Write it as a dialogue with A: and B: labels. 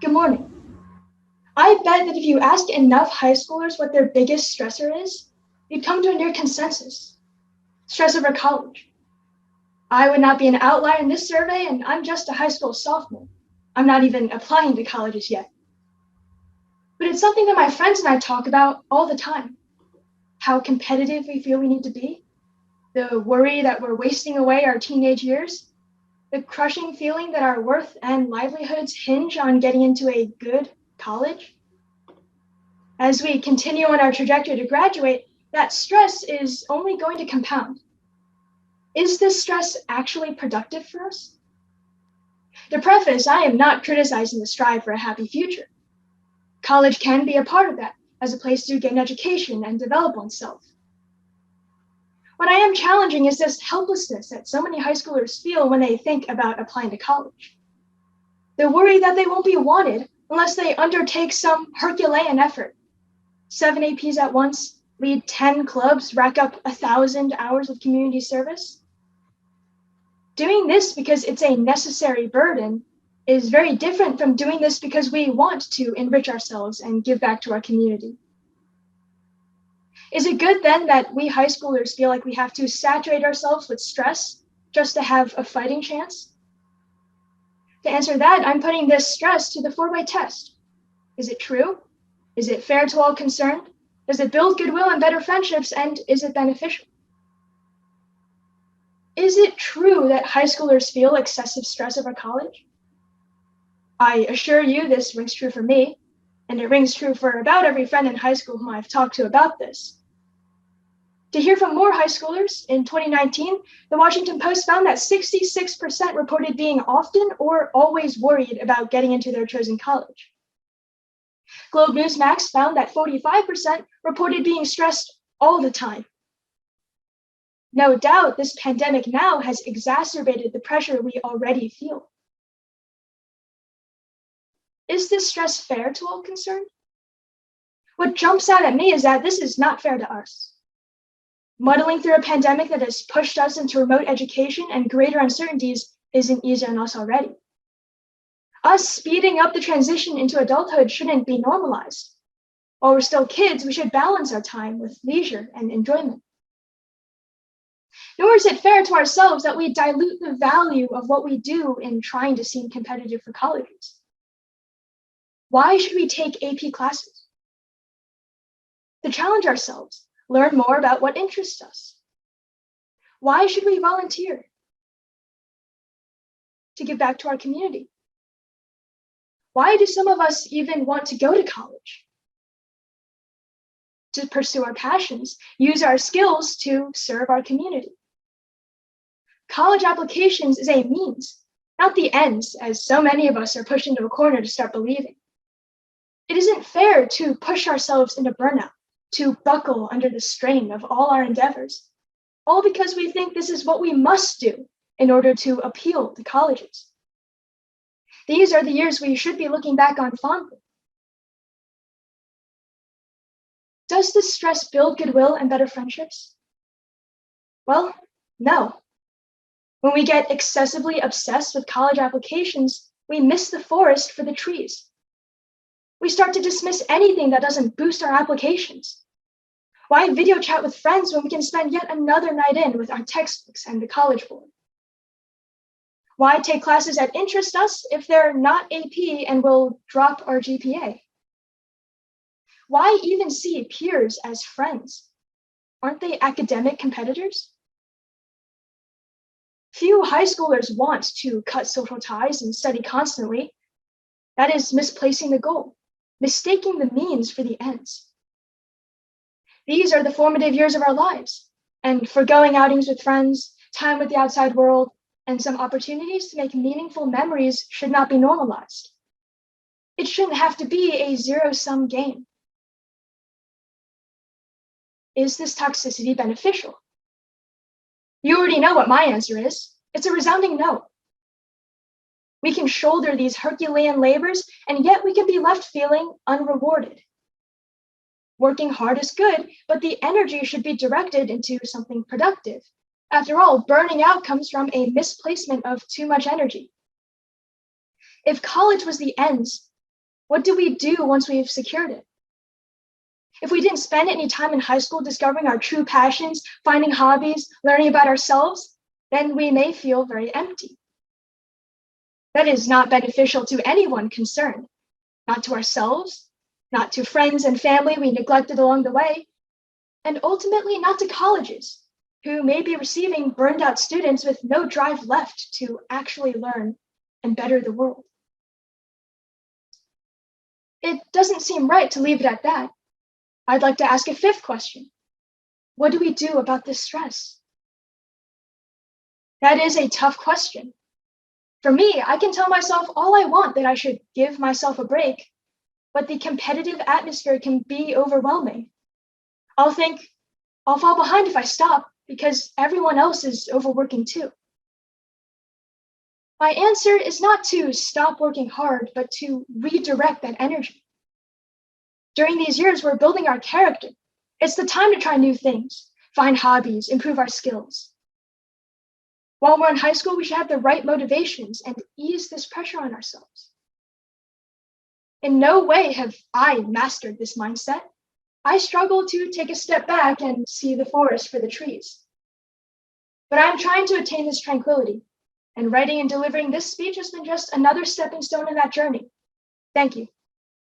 A: Good morning. I bet that if you ask enough high schoolers what their biggest stressor is, you'd come to a near consensus. Stress over college. I would not be an outlier in this survey, and I'm just a high school sophomore. I'm not even applying to colleges yet. But it's something that my friends and I talk about all the time. How competitive we feel we need to be, the worry that we're wasting away our teenage years, the crushing feeling that our worth and livelihoods hinge on getting into a good college. As we continue on our trajectory to graduate, that stress is only going to compound. Is this stress actually productive for us? To preface, I am not criticizing the strive for a happy future. College can be a part of that as a place to gain education and develop oneself. What I am challenging is this helplessness that so many high schoolers feel when they think about applying to college. The worry that they won't be wanted unless they undertake some Herculean effort. 7 APs at once, lead 10 clubs, rack up 1,000 hours of community service. Doing this because it's a necessary burden is very different from doing this because we want to enrich ourselves and give back to our community. Is it good then that we high schoolers feel like we have to saturate ourselves with stress just to have a fighting chance? To answer that, I'm putting this stress to the 4-way test. Is it true? Is it fair to all concerned? Does it build goodwill and better friendships? And is it beneficial? Is it true that high schoolers feel excessive stress over college? I assure you this rings true for me, and it rings true for about every friend in high school whom I've talked to about this. To hear from more high schoolers, in 2019, the Washington Post found that 66% reported being often or always worried about getting into their chosen college. Globe Newsmax found that 45% reported being stressed all the time. No doubt, this pandemic now has exacerbated the pressure we already feel. Is this stress fair to all concerned? What jumps out at me is that this is not fair to us. Muddling through a pandemic that has pushed us into remote education and greater uncertainties isn't easy on us already. Us speeding up the transition into adulthood shouldn't be normalized. While we're still kids, we should balance our time with leisure and enjoyment. Nor is it fair to ourselves that we dilute the value of what we do in trying to seem competitive for colleges. Why should we take AP classes? To challenge ourselves, learn more about what interests us. Why should we volunteer? To give back to our community. Why do some of us even want to go to college? To pursue our passions, use our skills to serve our community. College applications is a means, not the ends, as so many of us are pushed into a corner to start believing. It isn't fair to push ourselves into burnout, to buckle under the strain of all our endeavors, all because we think this is what we must do in order to appeal to colleges. These are the years we should be looking back on fondly. Does this stress build goodwill and better friendships? Well, no. When we get excessively obsessed with college applications, we miss the forest for the trees. We start to dismiss anything that doesn't boost our applications. Why video chat with friends when we can spend yet another night in with our textbooks and the College Board? Why take classes that interest us if they're not AP and will drop our GPA? Why even see peers as friends? Aren't they academic competitors? Few high schoolers want to cut social ties and study constantly. That is misplacing the goal, mistaking the means for the ends. These are the formative years of our lives, and foregoing outings with friends, time with the outside world, and some opportunities to make meaningful memories should not be normalized. It shouldn't have to be a zero-sum game. Is this toxicity beneficial? You already know what my answer is. It's a resounding no. We can shoulder these Herculean labors, and yet we can be left feeling unrewarded. Working hard is good, but the energy should be directed into something productive. After all, burning out comes from a misplacement of too much energy. If college was the ends, What do we do once we've secured it? If we didn't spend any time in high school discovering our true passions, finding hobbies, learning about ourselves, then we may feel very empty. That is not beneficial to anyone concerned, not to ourselves, not to friends and family we neglected along the way, and ultimately not to colleges, who may be receiving burned out students with no drive left to actually learn and better the world. It doesn't seem right to leave it at that. I'd like to ask a fifth question. What do we do about this stress? That is a tough question. For me, I can tell myself all I want that I should give myself a break, but the competitive atmosphere can be overwhelming. I'll think, I'll fall behind if I stop because everyone else is overworking too. My answer is not to stop working hard, but to redirect that energy. During these years, we're building our character. It's the time to try new things, find hobbies, improve our skills. While we're in high school, we should have the right motivations and ease this pressure on ourselves. In no way have I mastered this mindset. I struggle to take a step back and see the forest for the trees. But I'm trying to attain this tranquility, and writing and delivering this speech has been just another stepping stone in that journey. Thank you.